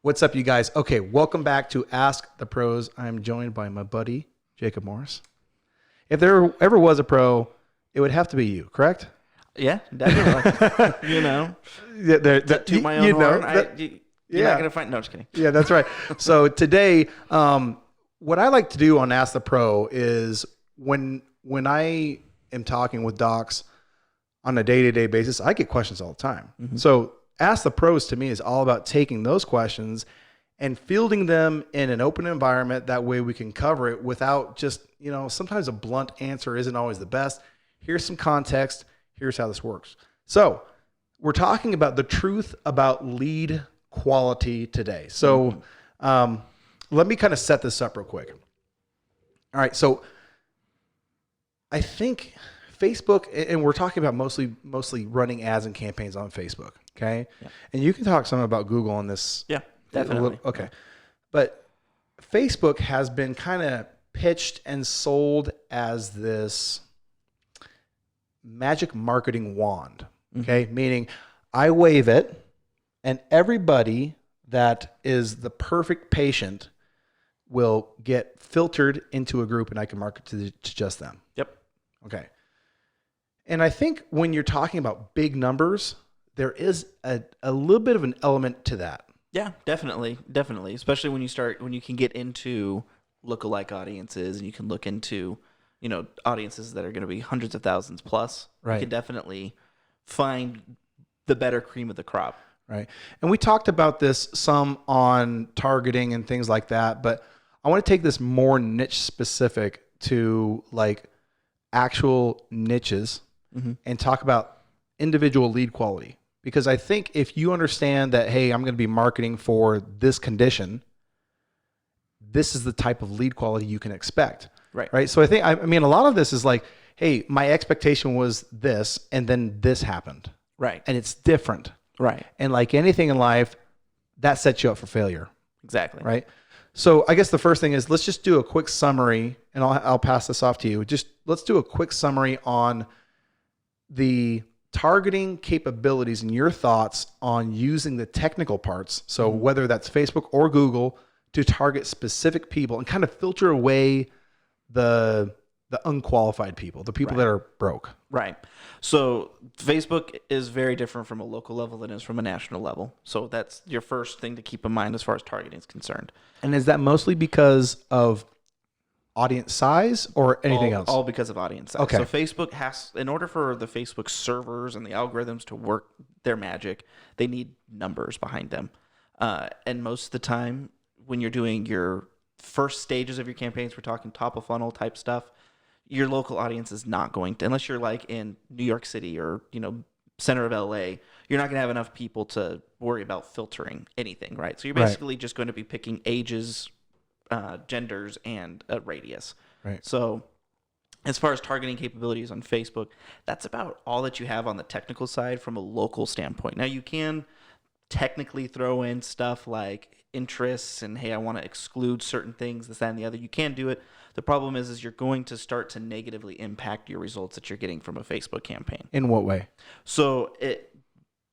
What's up, you guys? Okay, welcome back to Ask the Pros. I'm joined by my buddy, Jacob Morris. If there ever was a pro, it would have to be you, correct? Yeah, definitely. Yeah, To my own horn. You're yeah. not going to find... No, just kidding. Yeah, that's right. So today, what I like to do on Ask the Pro is when I am talking with docs on a day-to-day basis, I get questions all the time. Mm-hmm. So Ask the Pros to me is all about taking those questions and fielding them in an open environment. That way we can cover it without just, sometimes a blunt answer isn't always the best. Here's some context. Here's how this works. So we're talking about the truth about lead quality today. So let me kind of set this up real quick. All right. So I think Facebook, and we're talking about mostly running ads and campaigns on Facebook. Okay. Yeah. And you can talk some about Google on this. Yeah, definitely. Okay. But Facebook has been kind of pitched and sold as this magic marketing wand. Okay. Meaning I wave it and everybody that is the perfect patient will get filtered into a group and I can market to just them. Yep. Okay. And I think when you're talking about big numbers, there is a little bit of an element to that. Yeah, definitely. Definitely. Especially when you can get into lookalike audiences and you can look into, audiences that are going to be hundreds of thousands plus. Right. You can definitely find the better cream of the crop. Right. And we talked about this some on targeting and things like that, but I want to take this more niche specific to like actual niches and talk about individual lead quality. Because I think if you understand that, hey, I'm going to be marketing for this condition, this is the type of lead quality you can expect. Right. So I mean, a lot of this is like, hey, my expectation was this, and then this happened. Right. And it's different. Right. And like anything in life, that sets you up for failure. Exactly. Right. So I guess the first thing is let's just do a quick summary, and I'll pass this off to you. Let's do a quick summary on the targeting capabilities and your thoughts on using the technical parts. So whether that's Facebook or Google to target specific people and kind of filter away the unqualified people, the people that are broke. Right. So Facebook is very different from a local level than it is from a national level. So that's your first thing to keep in mind as far as targeting is concerned. And is that mostly because of audience size or anything else? All because of audience size. Okay. So Facebook in order for the Facebook servers and the algorithms to work their magic, they need numbers behind them. And most of the time when you're doing your first stages of your campaigns, we're talking top of funnel type stuff, your local audience is not going to, unless you're like in New York City or, center of LA, you're not going to have enough people to worry about filtering anything, right? So you're basically just going to be picking ages, genders, and a radius. Right. So as far as targeting capabilities on Facebook, that's about all that you have on the technical side from a local standpoint. Now you can technically throw in stuff like interests and, hey, I want to exclude certain things, this, that, and the other. You can do it. The problem is you're going to start to negatively impact your results that you're getting from a Facebook campaign. In what way? So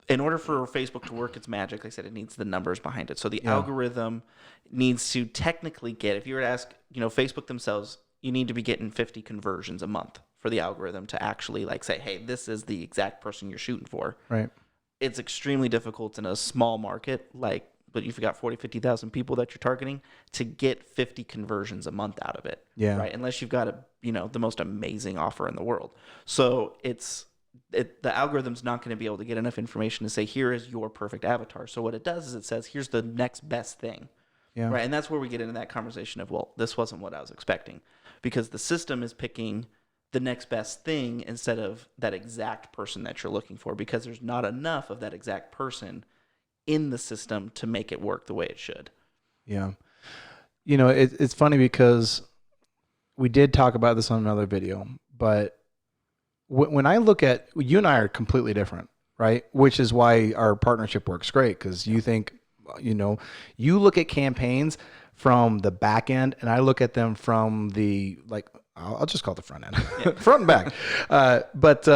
in order for Facebook to work its magic, like I said, it needs the numbers behind it. So the algorithm needs to technically get, if you were to ask, Facebook themselves, you need to be getting 50 conversions a month for the algorithm to actually like say, hey, this is the exact person you're shooting for. Right. It's extremely difficult in a small market but you've got 40, 50,000 people that you're targeting to get 50 conversions a month out of it. Yeah. Right. Unless you've got the most amazing offer in the world. So the algorithm's not going to be able to get enough information to say, here is your perfect avatar. So what it does is it says, here's the next best thing. Yeah. Right. And that's where we get into that conversation of, well, this wasn't what I was expecting, because the system is picking the next best thing instead of that exact person that you're looking for, because there's not enough of that exact person in the system to make it work the way it should. Yeah. It's funny because we did talk about this on another video, but when I look at, you and I are completely different, right? Which is why our partnership works great, because you think, you look at campaigns from the back end and I look at them from the, like, I'll just call it the front end, front and back. But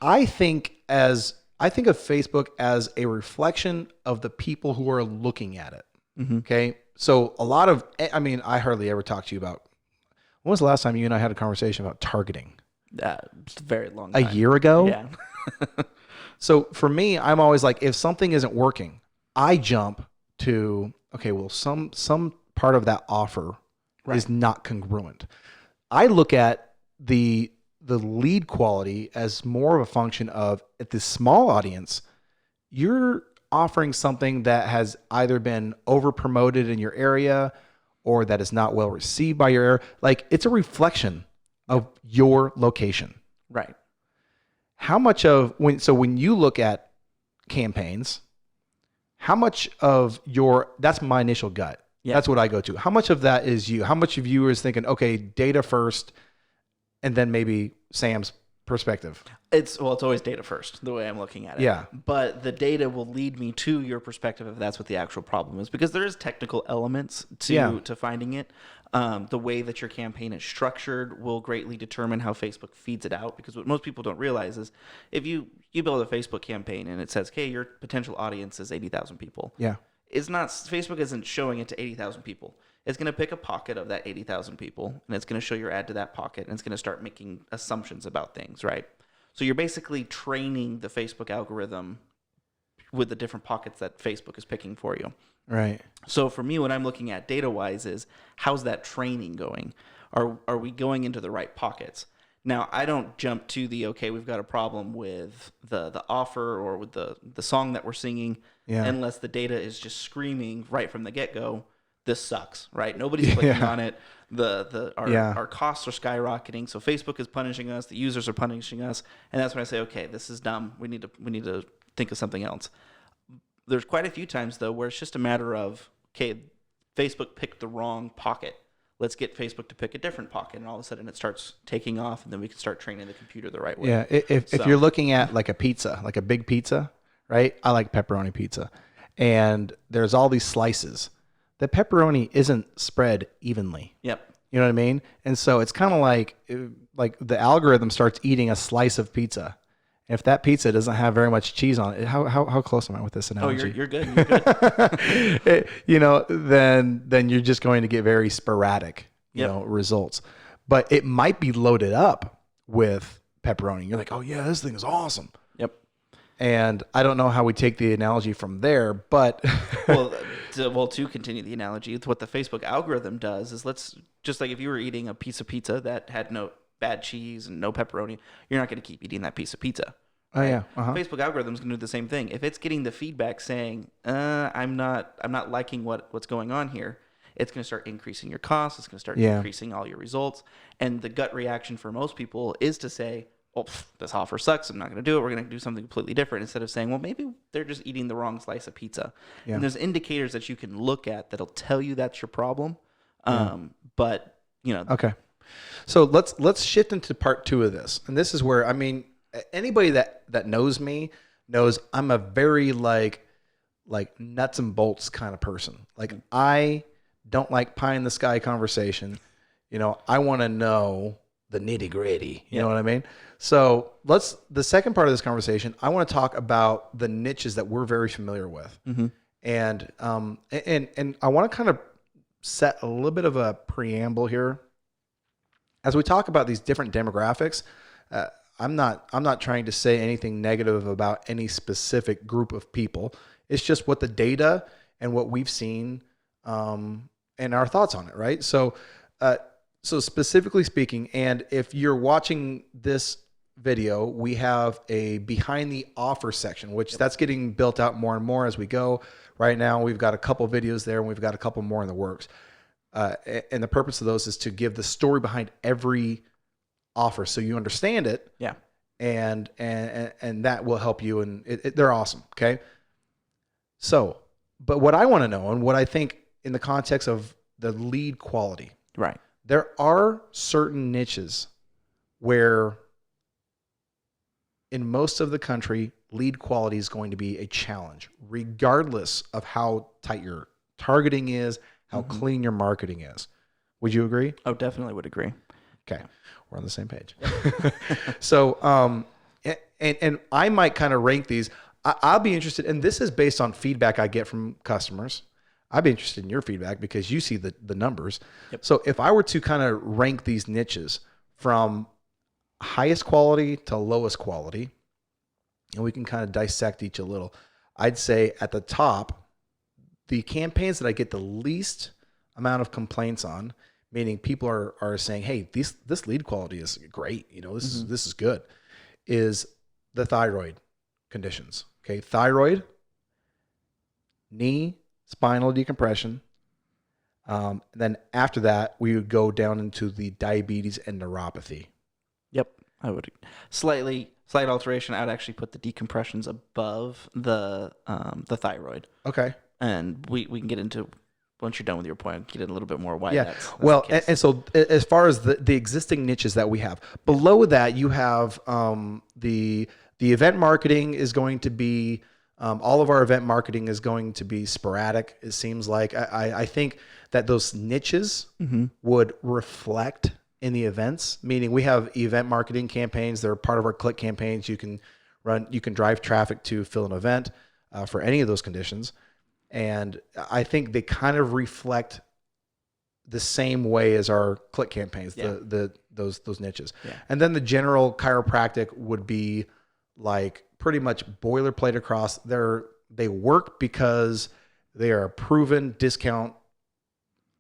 I think as I think of Facebook as a reflection of the people who are looking at it. Okay. So a lot of, I mean, I hardly ever talk to you about, when was the last time you and I had a conversation about targeting? It's a very long A time. year ago? Yeah. So for me, I'm always like, if something isn't working, I jump to, okay, well, some part of that offer is not congruent. I look at the lead quality as more of a function of, at this small audience, you're offering something that has either been over promoted in your area or that is not well received by your area. Like, it's a reflection of your location. Right. How much of when you look at campaigns, how much of that's my initial gut. Yeah. That's what I go to. How much of that is you? How much of you is thinking, okay, data first, and then maybe Sam's perspective? It's always data first, the way I'm looking at it. Yeah. But the data will lead me to your perspective if that's what the actual problem is, because there is technical elements to finding it. The way that your campaign is structured will greatly determine how Facebook feeds it out, because what most people don't realize is if you build a Facebook campaign and it says, okay, your potential audience is 80,000 people. Yeah. It's not, Facebook isn't showing it to 80,000 people. It's going to pick a pocket of that 80,000 people, and it's going to show your ad to that pocket, and it's going to start making assumptions about things, right? So you're basically training the Facebook algorithm with the different pockets that Facebook is picking for you. Right. So for me, what I'm looking at data-wise is, how's that training going? Are we going into the right pockets? Now, I don't jump to okay, we've got a problem with the offer or with the song that we're singing, unless the data is just screaming right from the get-go, this sucks, right? Nobody's clicking on it. Our costs are skyrocketing, so Facebook is punishing us, the users are punishing us, and that's when I say, okay, this is dumb. We need to think of something else. There's quite a few times though where it's just a matter of, okay, Facebook picked the wrong pocket. Let's get Facebook to pick a different pocket, and all of a sudden it starts taking off, and then we can start training the computer the right way. Yeah, if you're looking at like a pizza, like a big pizza, right? I like pepperoni pizza, and there's all these slices. The pepperoni isn't spread evenly. Yep. You know what I mean? And so it's kind of like the algorithm starts eating a slice of pizza. If that pizza doesn't have very much cheese on it, how close am I with this analogy? Oh, you're good. You're good. You know, then you're just going to get very sporadic, you know, results. But it might be loaded up with pepperoni. You're like, oh yeah, this thing is awesome. Yep. And I don't know how we take the analogy from there, but to continue the analogy, it's what the Facebook algorithm does is, let's just like if you were eating a piece of pizza that had no bad cheese and no pepperoni, you're not going to keep eating that piece of pizza. Oh yeah. Facebook algorithm is going to do the same thing. If it's getting the feedback saying, I'm not liking what's going on here, it's going to start increasing your costs. It's going to start increasing all your results. And the gut reaction for most people is to say, oh, this offer sucks. I'm not going to do it. We're going to do something completely different, instead of saying, well, maybe they're just eating the wrong slice of pizza. Yeah. And there's indicators that you can look at that'll tell you that's your problem. But you know, okay. So let's shift into part 2 of this. And this is where, I mean, anybody that knows me knows I'm a very like nuts and bolts kind of person. Like, I don't like pie in the sky conversation. You know, I want to know the nitty gritty. You know what I mean? So the second part of this conversation, I want to talk about the niches that we're very familiar with. Mm-hmm. And I want to kind of set a little bit of a preamble here. As we talk about these different demographics, I'm not trying to say anything negative about any specific group of people. It's just what the data and what we've seen, and our thoughts on it, right? So specifically speaking, and if you're watching this video, we have a behind the offer section, which that's getting built out more and more as we go. Right now, we've got a couple videos there, and we've got a couple more in the works. And the purpose of those is to give the story behind every offer, so you understand it. Yeah. And that will help you. And they're awesome. Okay. So, but what I want to know, and what I think in the context of the lead quality, right? There are certain niches where, in most of the country, lead quality is going to be a challenge, regardless of how tight your targeting is, how clean your marketing is. Would you agree? Oh, definitely would agree. Okay. We're on the same page. So, and I might kind of rank these. I'll be interested, and this is based on feedback I get from customers. I'd be interested in your feedback because you see the numbers. Yep. So if I were to kind of rank these niches from highest quality to lowest quality, and we can kind of dissect each a little, I'd say at the top, the campaigns that I get the least amount of complaints on, meaning people are saying, hey, this lead quality is great. This is good, is the thyroid conditions. Okay. Thyroid, knee, spinal decompression. Then after that, we would go down into the diabetes and neuropathy. Yep. I would slight alteration. I would actually put the decompressions above the thyroid. Okay. And we can get into, once you're done with your point, get in a little bit more why that's well, the case. and so as far as the existing niches that we have, below that you have the event marketing is going to be, all of our event marketing is going to be sporadic. It seems like I think that those niches would reflect in the events, meaning we have event marketing campaigns. They're part of our click campaigns. You can drive traffic to fill an event for any of those conditions. And I think they kind of reflect the same way as our click campaigns, those niches. Yeah. And then the general chiropractic would be like pretty much boilerplate across. They work because they are proven discount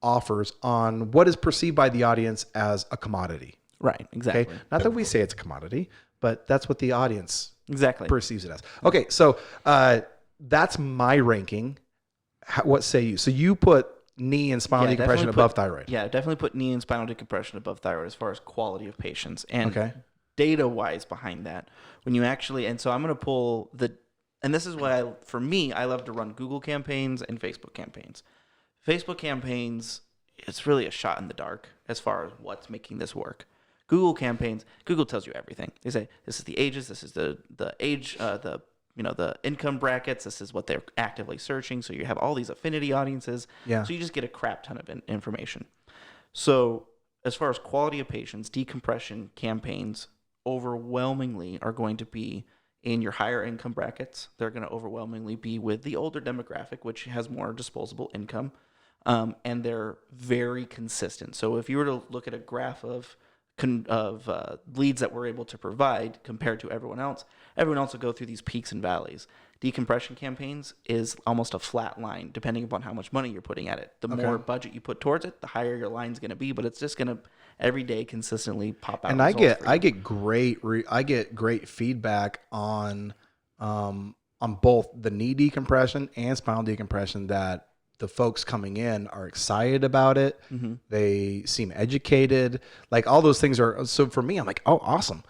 offers on what is perceived by the audience as a commodity. Right, exactly. Okay? Not that we say it's a commodity, but that's what the audience perceives it as. Okay, so that's my ranking. What say you? So you put knee and spinal decompression above thyroid. Yeah, definitely put knee and spinal decompression above thyroid as far as quality of patients. And okay. Data-wise behind that, when you actually, and so I'm going to pull and this is why for me, I love to run Google campaigns and Facebook campaigns. Facebook campaigns, it's really a shot in the dark as far as what's making this work. Google campaigns, Google tells you everything. They say, this is the ages, this is the age, the income brackets, this is what they're actively searching. So you have all these affinity audiences. Yeah. So you just get a crap ton of information. So as far as quality of patients, decompression campaigns overwhelmingly are going to be in your higher income brackets. They're going to overwhelmingly be with the older demographic, which has more disposable income. And they're very consistent. So if you were to look at a graph of leads that we're able to provide compared to everyone else will go through these peaks and valleys. Decompression campaigns is almost a flat line, depending upon how much money you're putting at it. The more budget you put towards it, the higher your line's going to be, but it's just going to every day consistently pop out. And I get great feedback on both the knee decompression and spinal decompression, that the folks coming in are excited about it. Mm-hmm. They seem educated. Like all those things are. So for me, I'm like, oh, awesome.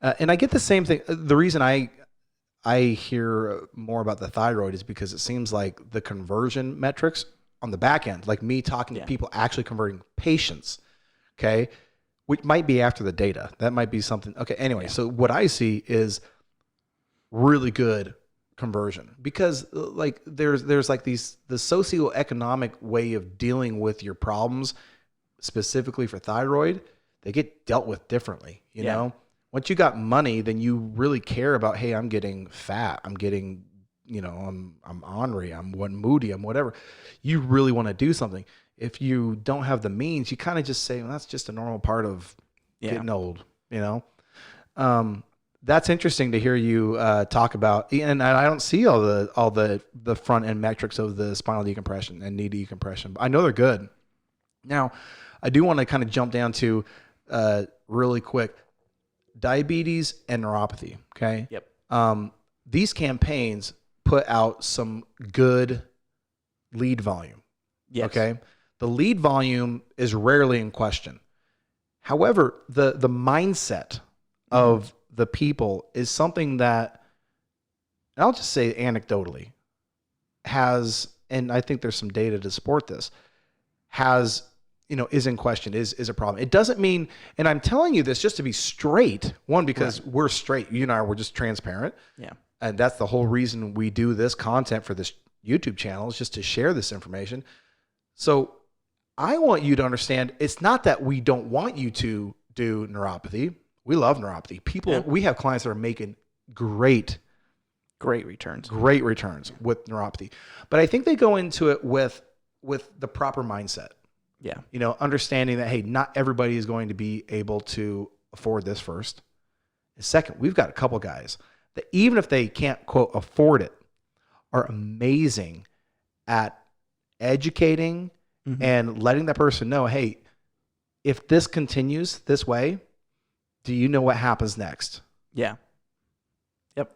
And I get the same thing. The reason I hear more about the thyroid is because it seems like the conversion metrics on the back end, like me talking to people actually converting patients, okay, which might be after the data. That might be something. Okay, anyway, so what I see is really good conversion, because like there's like the socioeconomic way of dealing with your problems, specifically for thyroid, they get dealt with differently, you know? Once you got money, then you really care about, hey, I'm getting fat, I'm getting, I'm ornery, I'm moody, I'm whatever. You really want to do something. If you don't have the means, you kind of just say, well, that's just a normal part of getting old, That's interesting to hear you talk about, and I don't see all the front end metrics of the spinal decompression and knee decompression. I know they're good. Now, I do want to kind of jump down to really quick diabetes and neuropathy. Okay. Yep. These campaigns put out some good lead volume. Yes. Okay. The lead volume is rarely in question. However, the mindset of the people is something that, and I'll just say anecdotally, has, and I think there's some data to support this, has, is in question, is a problem. It doesn't mean, and I'm telling you this just to be straight, one, because we're straight, you and I, we're just transparent. Yeah. And that's the whole reason we do this content for this YouTube channel, is just to share this information. So I want you to understand, it's not that we don't want you to do neuropathy. We love neuropathy. People, Yeah. we have clients that are making great returns. with neuropathy. But I think they go into it with the proper mindset. Yeah. You know, understanding that, hey, not everybody is going to be able to afford this first. And second, we've got a couple guys that even if they can't, quote, afford it, are amazing at educating and letting that person know, hey, if this continues this way, do you know what happens next? Yeah. Yep.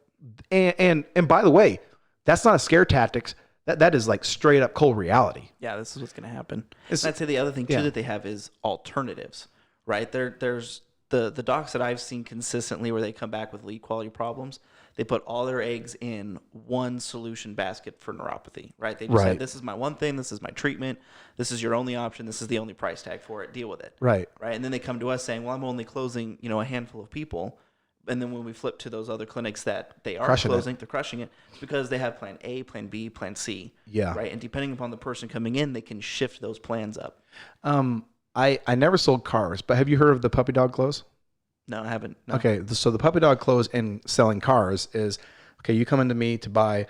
And by the way, that's not a scare tactics. That is like straight up cold reality. Yeah, this is what's going to happen. It's- And I'd say the other thing too yeah. that they have is alternatives, right? There's the docs that I've seen consistently where they come back with lead quality problems. They put all their eggs in one solution basket for neuropathy, right? They just Right. said, this is my one thing, this is my treatment, this is your only option, this is the only price tag for it, deal with it. Right. Right. And then they come to us saying, well, I'm only closing, a handful of people. And then when we flip to those other clinics that they are Crushing it. closing, they're crushing it. It's because they have plan A, plan B, plan C. Yeah. Right. And depending upon the person coming in, they can shift those plans up. I never sold cars, but have you heard of the puppy dog close? No, I haven't. No. Okay, so the puppy dog close in selling cars is, okay, you come into me to buy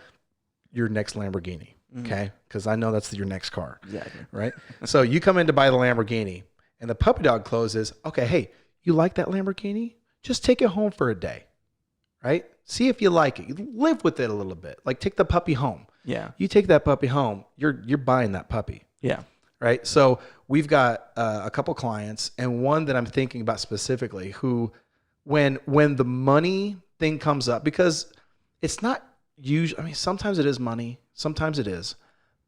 your next Lamborghini, okay? Because I know that's your next car, Exactly. right? So you come in to buy the Lamborghini, and the puppy dog close is, okay, hey, you like that Lamborghini? Just take it home for a day, right? See if you like it. You live with it a little bit. Like take the puppy home. Yeah. You take that puppy home, you're buying that puppy. Yeah. Right. So we've got a couple clients and one that I'm thinking about specifically who, when the money thing comes up, because it's not usually, I mean, sometimes it is money, sometimes it is,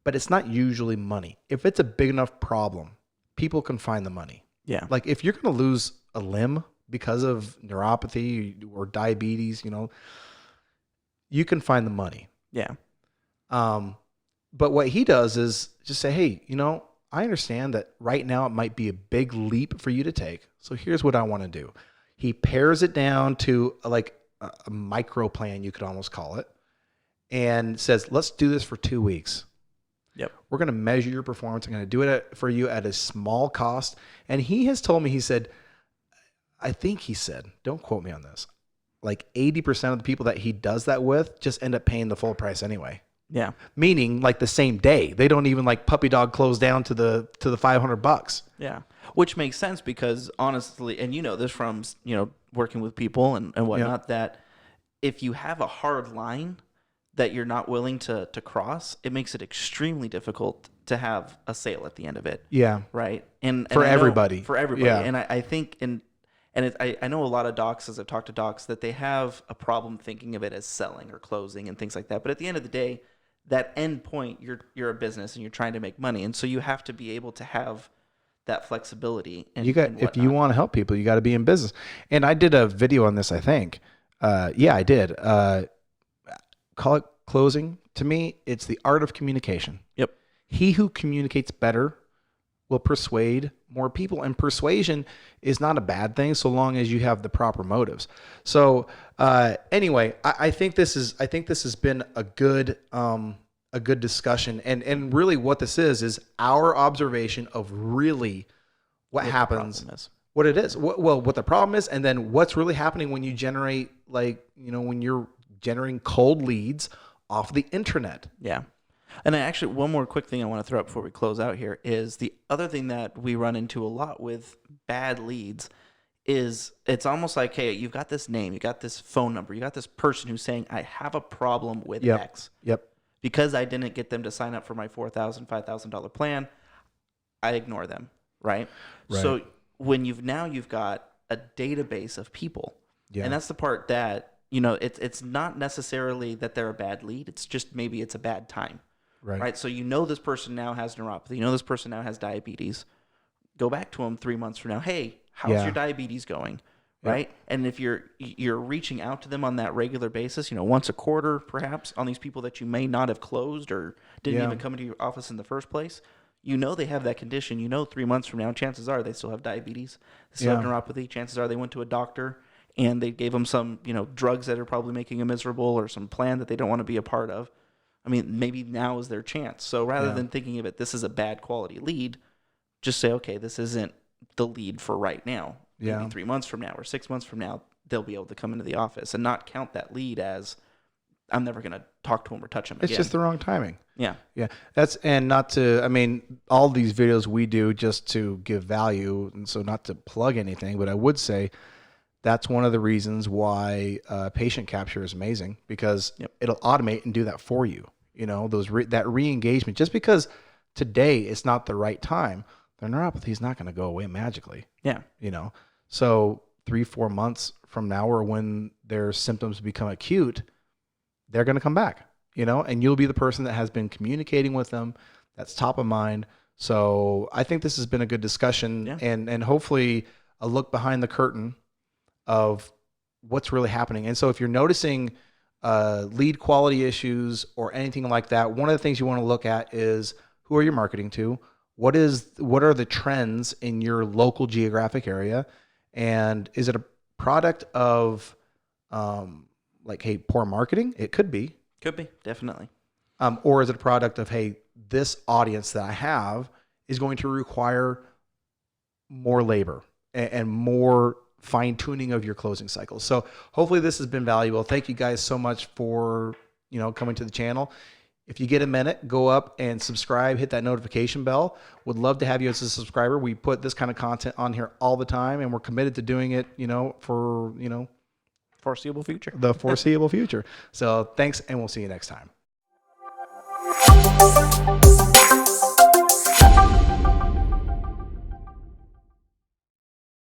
but it's not usually money. If it's a big enough problem, people can find the money. Yeah. Like if you're going to lose a limb because of neuropathy or diabetes, you can find the money. Yeah. But what he does is just say, hey, I understand that right now it might be a big leap for you to take. So here's what I want to do. He pares it down to like a micro plan, you could almost call it, and says, let's do this for 2 weeks. Yep. We're going to measure your performance. I'm going to do it for you at a small cost. And he has told me, he said, don't quote me on this, like 80% of the people that he does that with just end up paying the full price anyway. Yeah. Meaning like the same day. They don't even like puppy dog close down to the $500. Yeah. Which makes sense because honestly, and this from, working with people and whatnot, that if you have a hard line that you're not willing to cross, it makes it extremely difficult to have a sale at the end of it. Yeah. Right. And For I know- everybody. For everybody. Yeah. And I think, I know a lot of docs, as I've talked to docs, that they have a problem thinking of it as selling or closing and things like that. But at the end of the day, that end point, you're a business and you're trying to make money. And so you have to be able to have that flexibility. And, and If you whatnot. want to help people, you got to be in business. And I did a video on this, I think. I did. Call it closing. To me, it's the art of communication. Yep. He who communicates better will persuade more people, and persuasion is not a bad thing so long as you have the proper motives. So anyway, I think this has been a good discussion, and really what this is our observation of really what happens, problem is. what it is, what the problem is, and then what's really happening when you generate when you're generating cold leads off the internet. Yeah. And actually, one more quick thing I want to throw up before we close out here is the other thing that we run into a lot with bad leads is it's almost like, hey, you've got this name, you got this phone number, you got this person who's saying, I have a problem with X. Yep. Because I didn't get them to sign up for my $4,000, $5,000 plan, I ignore them, right? So when you've got a database of people, and that's the part that, it's not necessarily that they're a bad lead, it's just maybe it's a bad time. Right. So this person now has neuropathy. This person now has diabetes. Go back to them 3 months from now. Hey, how's your diabetes going? Right. And if you're reaching out to them on that regular basis, once a quarter, perhaps, on these people that you may not have closed or didn't even come into your office in the first place, they have that condition. 3 months from now, chances are they still have diabetes, they still have neuropathy. Chances are they went to a doctor and they gave them some, drugs that are probably making them miserable or some plan that they don't want to be a part of. I mean, maybe now is their chance. So rather than thinking of it, this is a bad quality lead, just say, okay, this isn't the lead for right now. Yeah. maybe 3 months from now or 6 months from now, they'll be able to come into the office and not count that lead as I'm never going to talk to him or touch him It's again. just the wrong timing. Yeah. Yeah. That's, and not to, I mean, all these videos we do just to give value. And so not to plug anything, but I would say that's one of the reasons why patient capture is amazing, because it'll automate and do that for you. You know, that re-engagement, just because today it's not the right time, their neuropathy is not going to go away magically. Yeah. You know, so 3-4 months from now, or when their symptoms become acute, they're going to come back, you know, and you'll be the person that has been communicating with them. That's top of mind. So I think this has been a good discussion, and hopefully a look behind the curtain of what's really happening. And so if you're noticing lead quality issues or anything like that, one of the things you want to look at is, who are you marketing to? What are the trends in your local geographic area? And is it a product of like, hey, poor marketing? It could be. Could be, definitely. Or is it a product of, hey, this audience that I have is going to require more labor and more fine tuning of your closing cycles. So hopefully this has been valuable. Thank you guys so much for, coming to the channel. If you get a minute, go up and subscribe, hit that notification bell. Would love to have you as a subscriber. We put this kind of content on here all the time, and we're committed to doing it, for, Foreseeable future. the foreseeable future. So thanks, and we'll see you next time.